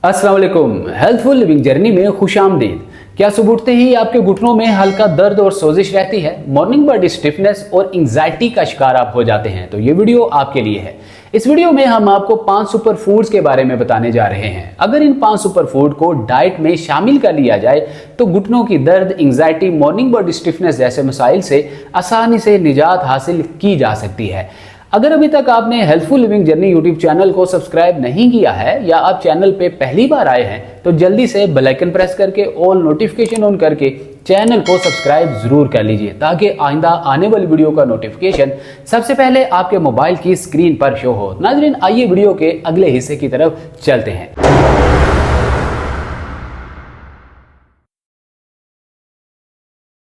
अस्सलाम वालेकुम। Healthful living journey में खुशामदीद। क्या सुबह उठते ही आपके घुटनों में हल्का दर्द और सोजिश रहती है? मॉर्निंग बॉडी स्टिफनेस और एंजाइटी का शिकार आप हो जाते हैं? तो ये वीडियो आपके लिए है। इस वीडियो में हम आपको 5 सुपर फूड्स के बारे में बताने जा रहे हैं। अगर इन 5 सुपर फूड को डाइट में शामिल कर लिया जाए तो घुटनों की दर्द, एंजाइटी, मॉर्निंग बॉडी स्टिफनेस जैसे मसाइल से आसानी से निजात हासिल की जा सकती है। अगर अभी तक आपने healthful living journey YouTube channel को सब्सक्राइब नहीं किया है या आप चैनल पे पहली बार आए हैं तो जल्दी से बेल आइकन प्रेस करके ऑल नोटिफिकेशन ऑन करके चैनल को सब्सक्राइब जरूर कर लीजिए ताकि आइंदा आने वाली वीडियो का नोटिफिकेशन सबसे पहले आपके मोबाइल की स्क्रीन पर शो हो। नाज़रीन, आइए वीडियो के अगले हिस्से की तरफ चलते हैं।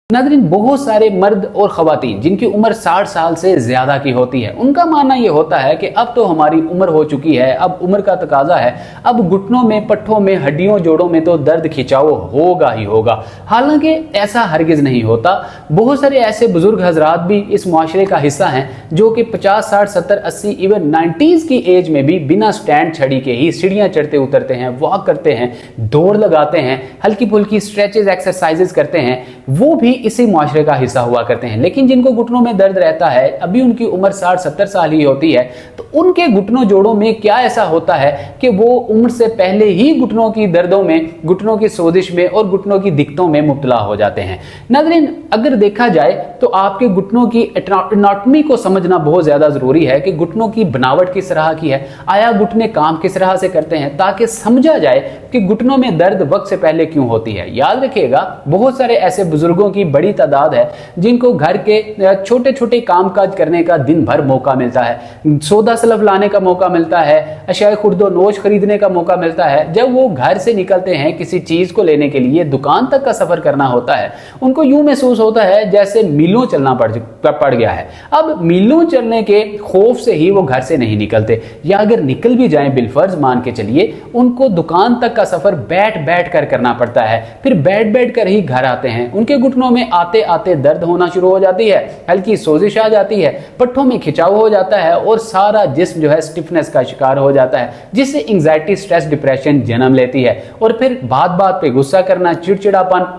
नाज़रीन, बहुत सारे मर्द और ख़वातीन जिनकी उम्र 60 साल से ज़्यादा की होती है, उनका मानना यह होता है कि अब तो हमारी उम्र हो चुकी है, अब उम्र का तकाजा है, अब घुटनों में, पट्ठों में, हड्डियों, जोड़ों में तो दर्द खिंचाव होगा ही होगा। हालांकि ऐसा हरगिज़ नहीं होता। बहुत सारे ऐसे बुजुर्ग हजरात भी इस मुआशरे का हिस्सा हैं जो कि 50, 60, 70, 80, इवन 90s की एज में भी बिना स्टैंड छड़ी के ही सीढ़ियाँ चढ़ते उतरते हैं, वॉक करते हैं, दौड़ लगाते हैं, हल्की फुल्की स्ट्रेचेज, एक्सरसाइजेज करते हैं, वो भी इसी मुआशरे का हिस्सा हुआ करते हैं। लेकिन जिनको घुटनों में दर्द रहता है, अभी उनकी उम्र 60-70 साल ही होती है, तो उनके घुटनों जोड़ों में क्या ऐसा होता है कि वो उम्र से पहले ही घुटनों की दर्दों में, घुटनों की सोजिश में और घुटनों की दिक्कतों में मुब्तला हो जाते हैं। नाज़रीन, अगर देखा जाए तो आपके घुटनों की एनाटॉमी को समझना बहुत ज्यादा जरूरी है कि घुटनों की बनावट किस तरह की है, आया घुटने काम किस तरह से करते हैं, ताकि समझा जाए कि घुटनों में दर्द वक्त से पहले क्यों होती है। याद रखिएगा, बहुत सारे ऐसे बुजुर्गों की बड़ी तादाद है जिनको घर के छोटे छोटे कामकाज करने का दिन भर मौका मिलता है, सौदा सलफ लाने का मौका मिलता है, अशाए खुर्दो नोश खरीदने का मौका मिलता है। जब वो घर से निकलते हैं किसी चीज को लेने के लिए, दुकान तक का सफर करना होता है, उनको यूं महसूस होता है जैसे मीलों चलना पड़ गया है। अब मीलों चलने के खौफ से ही वो घर से नहीं निकलते, या अगर निकल भी जाएं बिलफर्ज मान के चलिए, उनको दुकान तक का सफर बैठ बैठ कर करना पड़ता है, फिर बैठ बैठ कर ही घर आते हैं। उनके घुटनों में आते आते दर्द होना शुरू हो जाती है, हल्की सोजिश आ जाती है, पट्ठों में खिंचाव हो जाता है और सारा जिस्म जो है स्टिफनेस का शिकार हो जाता है, जिससे एंजाइटी, स्ट्रेस, डिप्रेशन जन्म लेती है। और फिर बात बात पे गुस्सा करना, चिड़चिड़ापन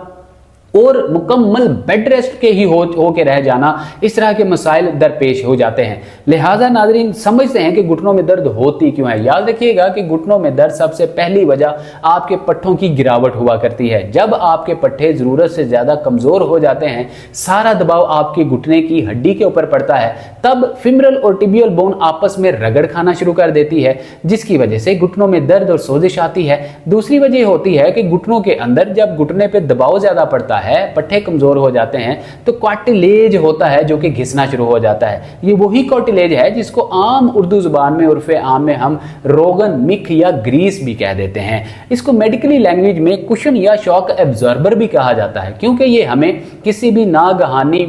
और मुकम्मल बेड रेस्ट के ही हो के रह जाना, इस तरह के मसाइल दरपेश हो जाते हैं। लिहाजा नाज़रीन, समझते हैं कि घुटनों में दर्द होती क्यों है। याद रखिएगा कि घुटनों में दर्द सबसे पहली वजह आपके पट्ठों की गिरावट हुआ करती है। जब आपके पट्ठे जरूरत से ज्यादा कमजोर हो जाते हैं, सारा दबाव आपके घुटने की हड्डी के ऊपर पड़ता है, तब फिमरल और टिबियल बोन आपस में रगड़ खाना शुरू कर देती है, जिसकी वजह से घुटनों में दर्द और सोजिश आती है। दूसरी वजह होती है कि घुटनों के अंदर जब घुटने पे दबाव ज्यादा पड़ता है, पट्ठे कमजोर हो जाते हैं, तो कार्टिलेज होता है जो कि घिसना शुरू हो जाता है। ये वही कार्टिलेज है जिसको आम उर्दू जुबान में, उर्फे आम में हम रोगन, मिख या ग्रीस भी कह देते हैं। इसको मेडिकली लैंग्वेज में कुशन या शॉक एब्जॉर्बर भी कहा जाता है, क्योंकि ये हमें किसी भी नागहानी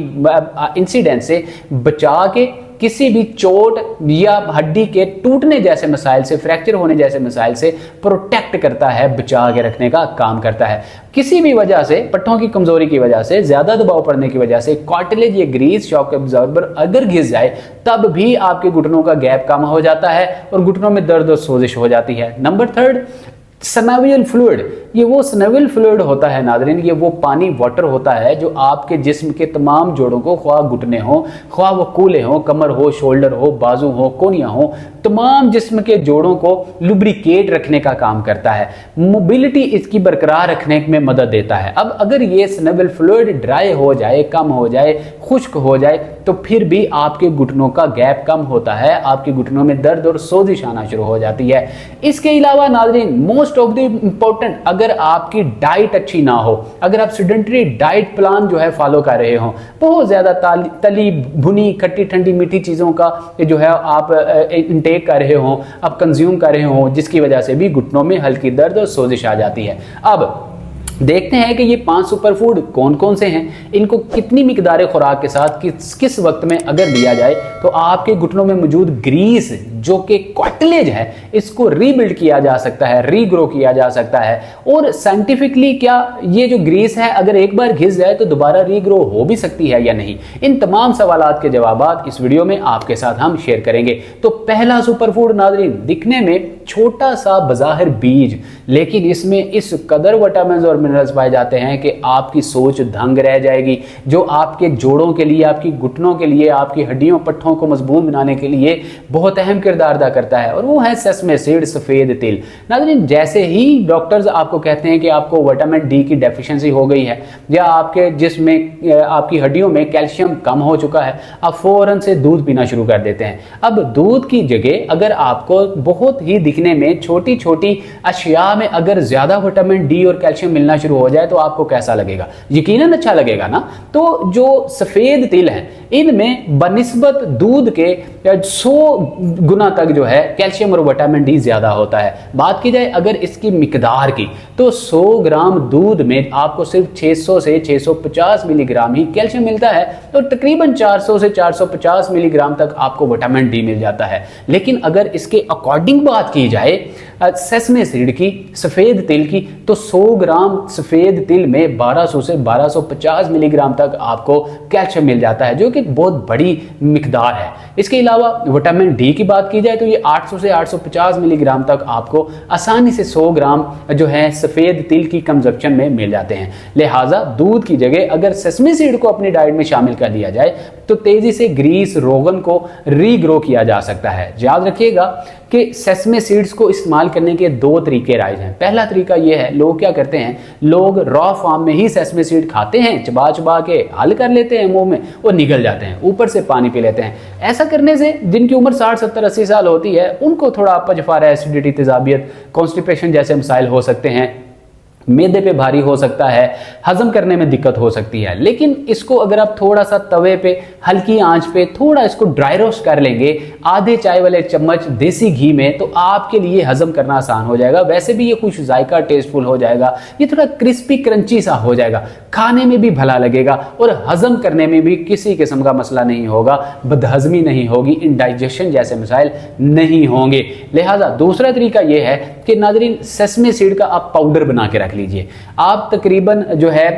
इंसिडेंट से बचा के, किसी भी चोट या हड्डी के टूटने जैसे मसाइल से, फ्रैक्चर होने जैसे मसाइल से प्रोटेक्ट करता है, बचा के रखने का काम करता है। किसी भी वजह से, पट्टों की कमजोरी की वजह से, ज्यादा दबाव पड़ने की वजह से कार्टिलेज या ग्रीस, शॉक एब्जॉर्बर अगर घिस जाए, तब भी आपके घुटनों का गैप कम हो जाता है और घुटनों में दर्द और सोजिश हो जाती है। Number 3, synovial fluid. ये वो सिनोवियल फ्लूइड होता है नाज़रीन, ये वो पानी, वाटर होता है जो आपके जिस्म के तमाम जोड़ों को, ख्वाह घुटने हो, ख्वाह वो कूल्हे हो, कमर हो, शोल्डर हो, बाजू हो, कोनियां हो, तमाम जिस्म के जोड़ों को लुब्रिकेट रखने का काम करता है, मोबिलिटी इसकी बरकरार रखने में मदद देता है। अब अगर ये सिनोवियल फ्लूइड ड्राई हो जाए, कम हो जाए, खुश्क हो जाए, तो फिर भी आपके घुटनों का गैप कम होता है, आपके घुटनों में दर्द और सोजिश आना शुरू हो जाती है। इसके अलावा नाज़रीन, मोस्ट ऑफ द इंपॉर्टेंट, अगर आपकी डाइट अच्छी ना हो, अगर आप सेडेंटरी डाइट प्लान जो है फॉलो कर रहे हो, बहुत ज्यादा तली भुनी, खट्टी ठंडी मीठी चीजों का जो है आप इनटेक कर रहे हो, आप कंज्यूम कर रहे हो, जिसकी वजह से भी घुटनों में हल्की दर्द और सोजिश आ जाती है। अब देखते हैं कि ये 5 सुपर फूड कौन कौन से हैं, इनको कितनी मिकदार खुराक के साथ किस वक्त में अगर लिया जाए तो आपके घुटनों में मौजूद ग्रीस, जो कि कार्टिलेज है, इसको रीबिल्ड किया जा सकता है, रीग्रो किया जा सकता है। और साइंटिफिकली क्या ये जो ग्रीस है अगर एक बार घिस जाए तो दोबारा रीग्रो हो भी सकती है या नहीं? इन तमाम सवालात के जवाबात इस वीडियो में आपके साथ हम शेयर करेंगे। तो पहला सुपर फूड नाज़रीन, दिखने में छोटा सा बज़ाहिर बीज, लेकिन इसमें इस कदर विटामिन और मिनरल्स पाए जाते हैं कि आपकी सोच दंग रह जाएगी, जो आपके जोड़ों के लिए, आपकी घुटनों के लिए, आपकी हड्डियों पट्ठों को मजबूत बनाने के लिए बहुत अहम किरदार अदा करता है, और वो है सेसमे सीड, सफ़ेद तिल। नाज़रीन, जैसे ही डॉक्टर्स आपको कहते हैं कि आपको विटामिन डी की डेफिशिएंसी हो गई है या आपके जिस्म में, आपकी हड्डियों में कैल्शियम कम हो चुका है, आप फौरन से दूध पीना शुरू कर देते हैं। अब दूध की जगह अगर आपको बहुत ही दिखने में छोटी छोटी अशिया में अगर ज्यादा विटामिन डी और कैल्शियम मिलना शुरू हो जाए तो आपको कैसा लगेगा? यकीनन अच्छा लगेगा ना। तो जो सफेद तिल है इनमें बनिस्बत दूध के 100 गुना तक जो है कैल्शियम और विटामिन डी ज्यादा होता है। बात की जाए अगर इसकी मिकदार की, तो 100 ग्राम दूध में आपको सिर्फ 600 से 650 मिलीग्राम ही कैल्शियम मिलता है, तो तकरीबन 400 से 450 मिलीग्राम तक आपको विटामिन डी मिल जाता है। लेकिन अगर इसके अकॉर्डिंग बात की जाए सेसमे सीड की, सफेद तिल की, तो 100 ग्राम सफेद तिल में 1200 से 1250 मिलीग्राम तक आपको कैल्शियम मिल जाता है, जो कि बहुत बड़ी मिकदार है। इसके अलावा विटामिन डी की बात की जाए तो ये 800 से 850 मिलीग्राम तक आपको आसानी से 100 ग्राम जो है सफेद तिल की कंजप्शन में मिल जाते हैं। लिहाजा दूध की जगह अगर सेसमे सीड को अपनी डाइट में शामिल कर लिया जाए तो तेजी से ग्रीस रोगन को रीग्रो किया जा सकता है। याद रखिएगा कि सेसमे सीड्स को इस्तेमाल करने के 2 तरीके राइज हैं। पहला तरीका यह है, लोग क्या करते हैं, लोग रॉ फॉर्म में ही सेसमे सीड खाते हैं, चबा चबा के हल कर लेते हैं मुंह में, वो निगल जाते हैं, ऊपर से पानी पी लेते हैं। ऐसा करने से जिनकी उम्र 60, 70, 80 साल होती है उनको थोड़ा अपच, एसिडिटी, तेजाबियत, कॉन्स्टिपेशन जैसे मसाइल हो सकते हैं, मैदे पे भारी हो सकता है, हजम करने में दिक्कत हो सकती है। लेकिन इसको अगर आप थोड़ा सा तवे पे हल्की आंच पे थोड़ा इसको ड्राई रोस्ट कर लेंगे आधे चाय वाले चम्मच देसी घी में, तो आपके लिए हजम करना आसान हो जाएगा। वैसे भी ये कुछ जायका टेस्टफुल हो जाएगा, ये थोड़ा क्रिस्पी क्रंची सा हो जाएगा, खाने में भी भला लगेगा और हजम करने में भी किसी किस्म का मसला नहीं होगा, बदहजमी नहीं होगी, इंडाइजेशन जैसे मसाइल नहीं होंगे। लिहाजा दूसरा तरीका यह है कि नाज़रीन सेसमे सीड का आप पाउडर बना के रख लीजिए। आप तकरीबन जो है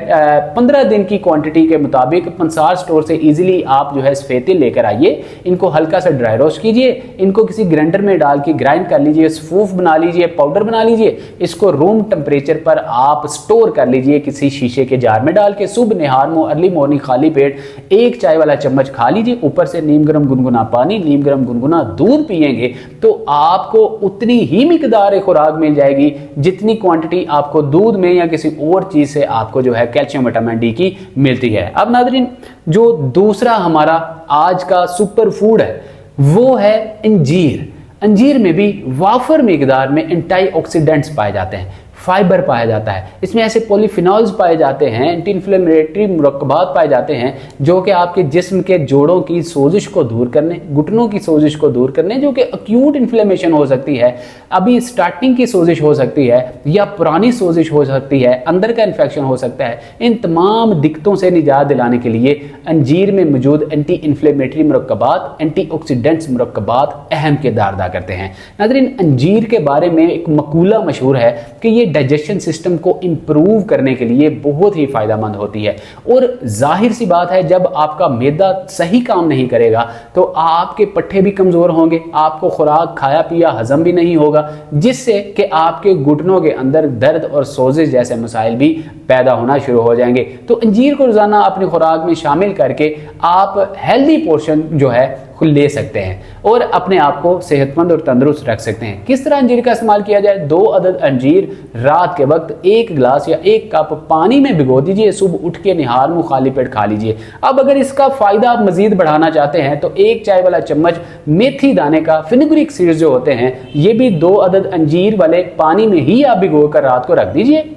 15 दिन की क्वांटिटी के मुताबिक पंसार स्टोर से इजीली आप जो है सफेद तिल लेकर आइए, इनको हल्का सा ड्राई रोस्ट कीजिए, इनको किसी ग्राइंडर में डाल के ग्राइंड कर लीजिए, सफूफ बना लीजिए, पाउडर बना लीजिए। इसको रूम टेम्परेचर पर आप स्टोर कर लीजिए किसी शीशे के जार में डाल के। सुबह निहार अर्ली मॉर्निंग खाली पेट 1 चाय वाला चम्मच खा लीजिए, ऊपर से नीम गर्म गुनगुना पानी, नीम गर्म गुनगुना दूध पिएंगे तो आपको उतनी ही मिकदार खुराक मिल जाएगी जितनी क्वांटिटी आपको दूध में या किसी और चीज से आपको जो है कैल्शियम विटामिन डी की मिलती है। अब नाज़रीन, जो दूसरा हमारा आज का सुपर फूड है वो है अंजीर। अंजीर में भी वाफर मिकदार में एंटीऑक्सीडेंट्स पाए जाते हैं, फाइबर पाया जाता है, इसमें ऐसे पॉलीफिनॉल्स पाए जाते हैं, एंटी इन्फ्लेमेटरी मुरक्कबात पाए जाते हैं जो कि आपके जिस्म के जोड़ों की सोजिश को दूर करने, घुटनों की सोजिश को दूर करने, जो कि अक्यूट इन्फ्लेमेशन हो सकती है, अभी स्टार्टिंग की सोजिश हो सकती है या पुरानी सोजिश हो सकती है, अंदर का इन्फेक्शन हो सकता है, इन तमाम दिक्कतों से निजात दिलाने के लिए अंजीर में मौजूद एंटी इन्फ्लेमेटरी मुरक्कबात, एंटीऑक्सीडेंट्स मुरक्कबात अहम किरदार अदा करते हैं। नाज़रीन, अंजीर के बारे में एक मकूला मशहूर है कि ये डाइजेशन सिस्टम को इंप्रूव करने के लिए बहुत ही फायदेमंद होती है, और जाहिर सी बात है जब आपका मैदा सही काम नहीं करेगा तो आपके पट्टे भी कमजोर होंगे, आपको खुराक खाया पिया हजम भी नहीं होगा, जिससे कि आपके घुटनों के अंदर दर्द और सोजिश जैसे मसाइल भी पैदा होना शुरू हो जाएंगे। तो अंजीर को रोजाना अपनी खुराक में शामिल करके आप हेल्दी पोर्शन जो है ले सकते हैं और अपने आप को सेहतमंद और तंदुरुस्त रख सकते हैं। किस तरह अंजीर का इस्तेमाल किया जाए? 2 अदद अंजीर रात के वक्त 1 गिलास या 1 कप पानी में भिगो दीजिए, सुबह उठ के निहार मुंह खाली पेट खा लीजिए। अब अगर इसका फायदा आप मजीद बढ़ाना चाहते हैं तो 1 चाय वाला चम्मच मेथी दाने का, फिनिग्रिक सीड्स जो होते हैं, ये भी 2 अदद अंजीर वाले पानी में ही आप भिगो कर रात को रख दीजिए।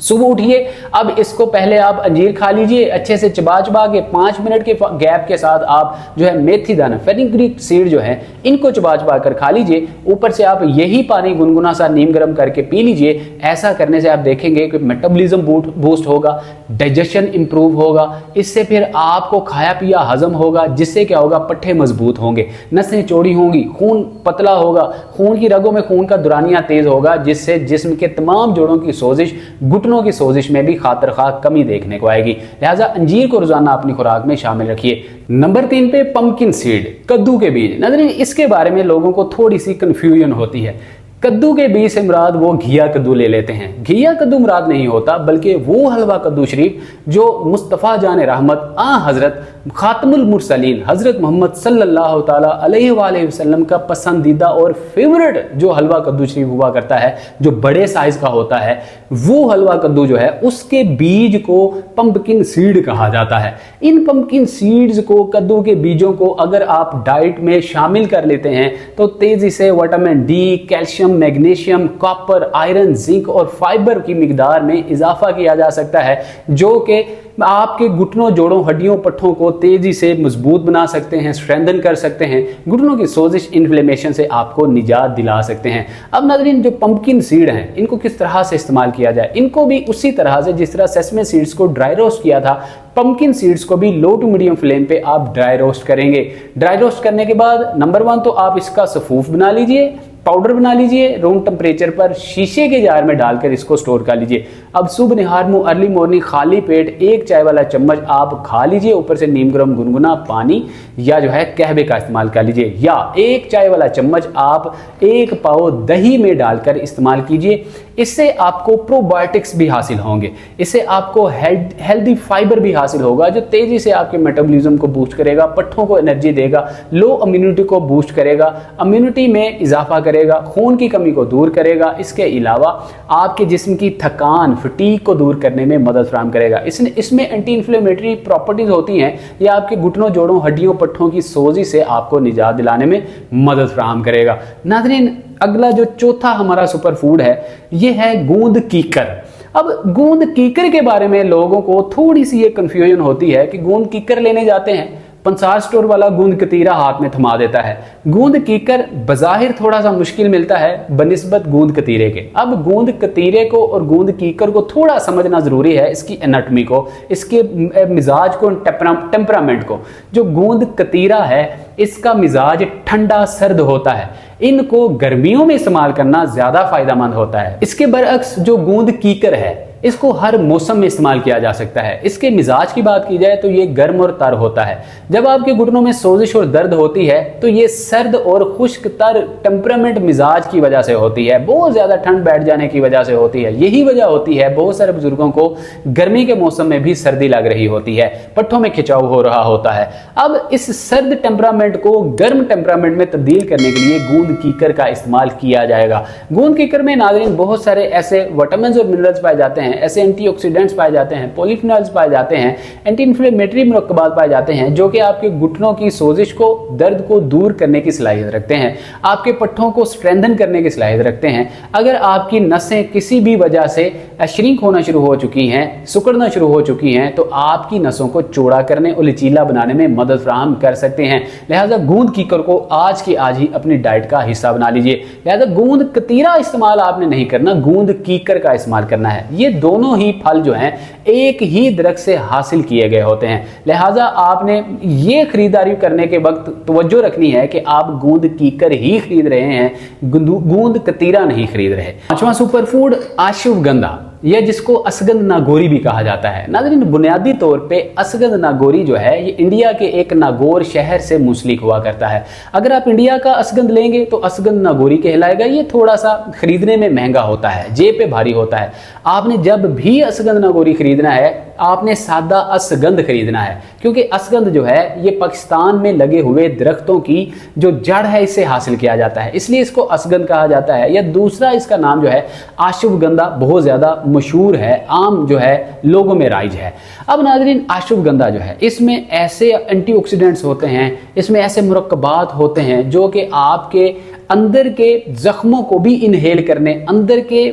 सुबह उठिए, अब इसको पहले आप अंजीर खा लीजिए, अच्छे से चबा चबा के 5 मिनट के गैप के साथ आप जो है मेथी दाना, फेनिग्रीक सीड जो है, इनको चबा चबा कर खा लीजिए। ऊपर से आप यही पानी गुनगुना सा नीम गर्म करके पी लीजिए। ऐसा करने से आप देखेंगे कि मेटाबॉलिज्म बूस्ट होगा, डाइजेशन इंप्रूव होगा, इससे फिर आपको खाया पिया हजम होगा, जिससे क्या होगा, पट्टे मजबूत होंगे, नसें चौड़ी होंगी, खून पतला होगा, खून की रगों में खून का दुरानिया तेज होगा, जिससे जिस्म के तमाम जोड़ों की सोजिश, घुटनों की सोजिश में भी खातिर खा कमी देखने को आएगी। लिहाजा अंजीर को रोजाना अपनी खुराक में शामिल रखिए। नंबर 3 पे पंपकिन सीड, कद्दू के बीज। नाज़रीन, इसके बारे में लोगों को थोड़ी सी कंफ्यूजन होती है। कद्दू के बीज से मुराद वो घिया कद्दू ले लेते हैं। घिया कद्दू मुराद नहीं होता, बल्कि वो हलवा कद्दू शरीफ जो मुस्तफ़ा जान रहमत हज़रत खातमुल मुरसलीन हज़रत मोहम्मद सल्लल्लाहु ताला अलैहि वसल्लम का पसंदीदा और फेवरेट जो हलवा कद्दू शरीफ हुआ करता है, जो बड़े साइज़ का होता है, वो हलवा कद्दू जो है उसके बीज को पंपकिन सीड कहा जाता है। इन पंपकिन सीड्स को, कद्दू के बीजों को अगर आप डाइट में शामिल कर लेते हैं तो तेज़ी से vitamin D, calcium, magnesium, copper, iron, zinc और फाइबर की मिकदार में इजाफा किया जा सकता है, जो कि आपके घुटनों, जोड़ों, हड्डियों, पट्ठों को तेजी से मजबूत बना सकते हैं, स्ट्रेंथन कर सकते हैं, घुटनों की सोजिश, इन्फ्लेमेशन से आपको निजात दिला सकते हैं। अब नाज़रीन, जो पंपकिन सीड हैं इनको किस तरह से इस्तेमाल किया जाए? इनको भी उसी तरह से जिस तरह सेसमे सीड्स को ड्राई रोस्ट किया था, पंपकिन सीड्स को भी लो टू मीडियम फ्लेम पे आप ड्राई रोस्ट करेंगे। ड्राई रोस्ट करने के बाद नंबर 1 तो आप इसका सफूफ बना लीजिए, पाउडर बना लीजिए, रूम टेम्परेचर पर शीशे के जार में डालकर इसको स्टोर कर लीजिए। अब सुबह निहार मुंह, अर्ली मॉर्निंग खाली पेट 1 चाय वाला चम्मच आप खा लीजिए, ऊपर से नीम गर्म गुनगुना पानी या जो है कहवे का इस्तेमाल कर लीजिए, या 1 चाय वाला चम्मच आप 1 पाव दही में डालकर इस्तेमाल कीजिए। इससे आपको प्रोबायोटिक्स भी हासिल होंगे, इससे आपको हेल्दी फाइबर भी हासिल होगा, जो तेजी से आपके मेटाबॉलिज्म को बूस्ट करेगा, पट्ठों को एनर्जी देगा, लो इम्यूनिटी को बूस्ट करेगा, इम्यूनिटी में इजाफा करेगा, खून की कमी को दूर करेगा। इसके अलावा आपके जिस्म की थकान, फटीग को दूर करने में मदद फराहम करेगा। इसमें एंटी इन्फ्लेमेटरी प्रॉपर्टीज होती हैं, यह आपके घुटनों, जोड़ों, हड्डियों, पट्ठों की सोजी से आपको निजात दिलाने में मदद फराहम करेगा। नाज़रीन, अगला जो चौथा हमारा सुपर फूड है, यह है गूंद कीकर। अब गूंद कीकर के बारे में लोगों को थोड़ी सी ये कंफ्यूजन होती है कि गूंद कीकर लेने जाते हैं, पंसार स्टोर वाला गूंद कतीरा हाथ में थमा देता है। गूंद कीकर बज़ाहिर थोड़ा सा मुश्किल मिलता है बनिस्बत गूंद कतीरे के। अब गूंद कतीरे को और गूंद कीकर को थोड़ा समझना जरूरी है, इसकी एनाटॉमी को, इसके मिजाज को, टेम्परामेंट को। जो गूंद कतीरा है इसका मिजाज ठंडा सर्द होता है, इनको गर्मियों में इस्तेमाल करना ज्यादा फायदेमंद होता है। इसके बरअक्स जो गूंद कीकर है इसको हर मौसम में इस्तेमाल किया जा सकता है। इसके मिजाज की बात की जाए तो ये गर्म और तर होता है। जब आपके घुटनों में सोजिश और दर्द होती है तो ये सर्द और खुश्क तर टेम्परामेंट मिजाज की वजह से होती है, बहुत ज्यादा ठंड बैठ जाने की वजह से होती है। यही वजह होती है बहुत सारे बुजुर्गों को गर्मी के मौसम में भी सर्दी लग रही होती है, पट्ठों में खिंचाव हो रहा होता है। अब इस सर्द टेम्परामेंट को गर्म टेम्परामेंट में तब्दील करने के लिए गूंद कीकर का इस्तेमाल किया जाएगा। गूंद कीकर में नाज़रीन बहुत सारे ऐसे विटामिन और मिनरल्स पाए जाते हैं, ऐसे एंटीऑक्सीडेंट्स पाए जाते हैं, पॉलीफिनॉल्स पाए जाते हैं, एंटी इन्फ्लेमेटरी मुरक्कबात पाए जाते हैं, जो कि आपके घुटनों की सोजिश को, दर्द को दूर करने की सलाहियत रखते हैं, आपके पट्ठों को स्ट्रेंथन करने की सलाहियत रखते हैं। अगर आपकी नसें किसी भी वजह से श्रिंक होना शुरू हो चुकी हैं, सिकुड़ना शुरू हो चुकी हैं, तो आपकी नसों को चौड़ा करने और लचीला बनाने में मदद फराहम कर सकते हैं। लिहाजा गूंद कीकर को आज की आज ही अपनी डाइट का हिस्सा बना लीजिए। लिहाजा गूंद कतीरा इस्तेमाल आपने नहीं करना, गूंद कीकर का इस्तेमाल करना है। ये दोनों ही फल जो हैं एक ही दरख्त से हासिल किए गए होते हैं। लिहाजा आपने ये खरीदारी करने के वक्त तवज्जो रखनी है कि आप गूंद कीकर ही खरीद रहे हैं, गूंद कतीरा नहीं खरीद रहे। पांचवा सुपर फूड अश्वगंधा, यह जिसको असगंध नागौरी भी कहा जाता है। नाज़रीन, बुनियादी तौर पे असगंध नागौरी जो है ये इंडिया के एक नागौर शहर से मुंसलिक हुआ करता है। अगर आप इंडिया का असगंध लेंगे तो असगंध नागौरी कहलाएगा। ये थोड़ा सा खरीदने में महंगा होता है, जेब पे भारी होता है। आपने जब भी असगंध नागौरी खरीदना है आपने सादा असगंध खरीदना है, क्योंकि असगंध जो है ये पाकिस्तान में लगे हुए दरख्तों की जो जड़ है इससे हासिल किया जाता है, इसलिए इसको असगंध कहा जाता है। या दूसरा इसका नाम जो है अश्वगंधा बहुत ज्यादा मशहूर है, आम जो है लोगों में राइज है। अब नाज़रीन, अश्वगंधा जो है इसमें ऐसे एंटीऑक्सीडेंट्स होते हैं, इसमें ऐसे मुरक्कबात होते हैं जो कि आपके अंदर के जख्मों को भी इनहेल करने, अंदर के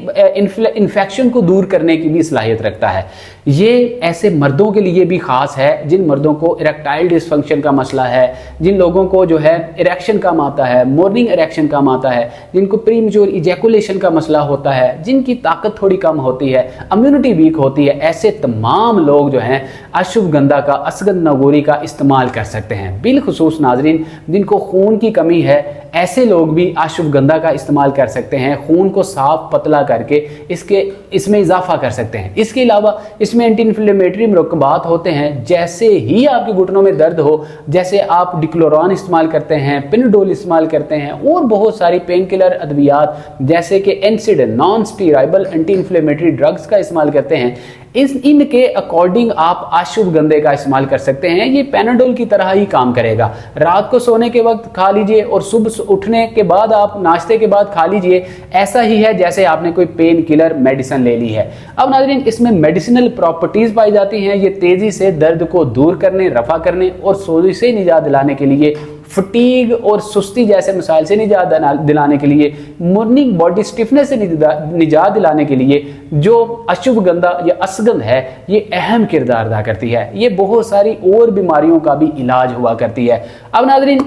इन्फेक्शन को दूर करने की भी सलाहियत रखता है। ये ऐसे मर्दों के लिए भी खास है जिन मर्दों को इरेक्टाइल डिसफंक्शन का मसला है, जिन लोगों को जो है इरेक्शन कम आता है, मॉर्निंग इरेक्शन कम आता है, जिनको प्रीमेच्योर इजैकुलेशन का मसला होता है, जिनकी ताकत थोड़ी कम होती है, इम्यूनिटी वीक होती है, ऐसे तमाम लोग जो हैं अश्वगंधा का, असगंध नागौरी का इस्तेमाल कर सकते हैं। बिलखुसूस नाज़रीन जिनको खून की कमी है, ऐसे लोग भी अश्वगंधा का इस्तेमाल कर सकते हैं, खून को साफ पतला करके इसमें इजाफा कर सकते हैं। इसके अलावा इसमें एंटी इन्फ्लेमेटरी मुरक्कबात होते हैं। जैसे ही आपके घुटनों में दर्द हो, जैसे आप डिक्लोरॉन इस्तेमाल करते हैं, पिनडोल इस्तेमाल करते हैं और बहुत सारी पेन किलर अद्वियात जैसे कि एनसिड नॉन स्टीराइबल एंटी इन्फ्लेमेटरी ड्रग्स का इस्तेमाल करते हैं, इनके अकॉर्डिंग आप अश्वगंधे का इस्तेमाल कर सकते हैं। ये पैनाडोल की तरह ही काम करेगा। रात को सोने के वक्त खा लीजिए और सुबह उठने के बाद आप नाश्ते के बाद खा लीजिए। ऐसा ही है जैसे आपने कोई पेन किलर मेडिसिन ले ली है। अब नाज़रीन, इसमें मेडिसिनल प्रॉपर्टीज पाई जाती हैं। ये तेजी से दर्द को दूर करने, रफा करने और सोने से निजात दिलाने के लिए, फटीग और सुस्ती जैसे मसाइल से निजात दिलाने के लिए, मॉर्निंग बॉडी स्टिफनेस से निजात दिलाने के लिए जो अश्वगंधा या असगंध है ये अहम किरदार अदा करती है। ये बहुत सारी और बीमारियों का भी इलाज हुआ करती है। अब नाज़रीन,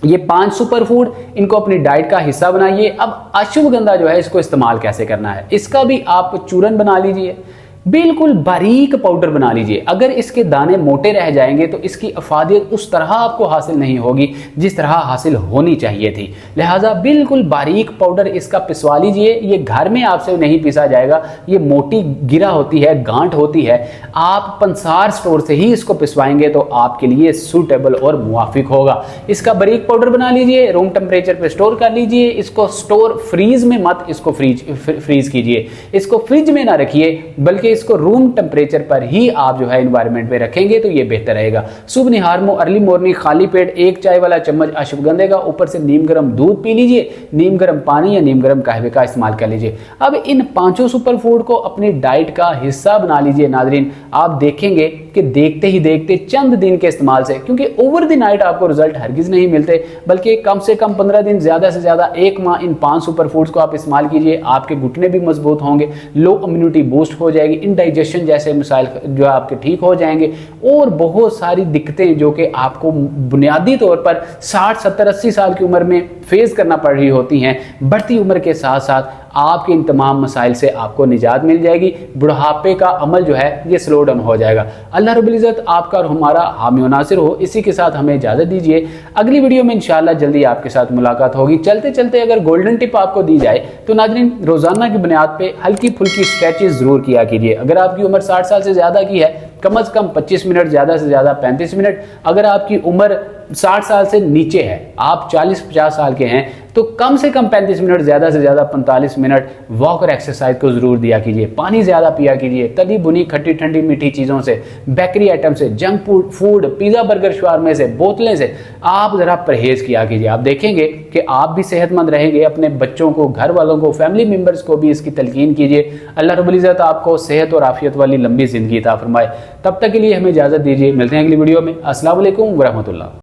ये 5 सुपर फूड, इनको अपनी डाइट का हिस्सा बनाइए। अब अश्वगंधा जो है इसको इस्तेमाल कैसे करना है, इसका भी आप चूरन बना लीजिए, बिल्कुल बारीक पाउडर बना लीजिए। अगर इसके दाने मोटे रह जाएंगे तो इसकी अफादियत उस तरह आपको हासिल नहीं होगी जिस तरह हासिल होनी चाहिए थी। लिहाजा बिल्कुल बारीक पाउडर इसका पिसवा लीजिए। ये घर में आपसे नहीं पिसा जाएगा, ये मोटी गिरा होती है, गांठ होती है। आप पंसार स्टोर से ही इसको पिसवाएंगे तो आपके लिए सूटेबल और मुवाफिक होगा। इसका बारीक पाउडर बना लीजिए, रूम टेम्परेचर पे स्टोर कर लीजिए। इसको स्टोर फ्रीज में मत इसको फ्रीज कीजिए, इसको फ्रिज में ना रखिए, बल्कि इसको रूम टेम्परेचर पर ही आप जो है एनवायरनमेंट में रखेंगे तो ये बेहतर रहेगा। सुबह निहार अर्ली मॉर्निंग खाली पेट 1 चाय वाला चम्मच अश्वगंधे का, ऊपर से नीम गर्म दूध पी लीजिए, नीम गर्म पानी या नीम गर्म कहवे का इस्तेमाल कर लीजिए। अब इन 5 सुपर फूड को अपनी डाइट का हिस्सा बना लीजिए। नाजरीन, आप देखेंगे कि देखते ही देखते चंद दिन के इस्तेमाल से, क्योंकि ओवर द नाइट आपको रिजल्ट हरगिज नहीं मिलते, बल्कि कम से कम 15 दिन, ज्यादा से ज्यादा 1 माह इन 5 सुपर फूड्स को आप इस्तेमाल कीजिए। आपके घुटने भी मजबूत होंगे, लो इम्यूनिटी बूस्ट हो जाएगी, इनडाइजेशन जैसे मसाइल जो आपके ठीक हो जाएंगे और बहुत सारी दिक्कतें जो कि आपको बुनियादी तौर पर 60, 70, 80 साल की उम्र में फेस करना पड़ रही होती हैं, बढ़ती उम्र के साथ साथ आपके इन तमाम मसाइल से आपको निजात मिल जाएगी। बुढ़ापे का अमल जो है ये स्लो डाउन हो जाएगा। अल्लाह रब्बुल इज़्ज़त आपका और हमारा हामी व नासिर हो। इसी के साथ हमें इजाज़त दीजिए। अगली वीडियो में इंशाअल्लाह जल्दी आपके साथ मुलाकात होगी। चलते चलते अगर गोल्डन टिप आपको दी जाए तो नाज़रीन, रोज़ाना की बुनियाद पे हल्की फुल्की स्ट्रेचेस ज़रूर किया कीजिए। अगर आपकी उम्र 60 साल से ज़्यादा की है, कम से कम 25 मिनट, ज़्यादा से ज़्यादा 35 मिनट। अगर आपकी उम्र 60 साल से नीचे है, आप 40-50 साल के हैं, तो कम से कम 35 मिनट, ज़्यादा से ज़्यादा 45 मिनट वॉक और एक्सरसाइज को ज़रूर दिया कीजिए। पानी ज़्यादा पिया कीजिए। तली बुनी खट्टी ठंडी मीठी चीज़ों से, बेकरी आइटम से, जंक फूड, पिज़्ज़ा बर्गर शवारमे से, बोतलें से आप ज़रा परहेज़ किया कीजिए। आप देखेंगे कि आप भी सेहतमंद रहेंगे। अपने बच्चों को, घर वालों को, फैमिली मेम्बर्स को भी इसकी तलकीन कीजिए। अल्लाह रब्बुल इज़्ज़त आपको सेहत और आफियत वाली लंबी ज़िंदगी अता फरमाए। तब तक के लिए हमें इजाज़त दीजिए। मिलते हैं अगली वीडियो में। अस्सलाम वालेकुम व रहमतुल्लाह।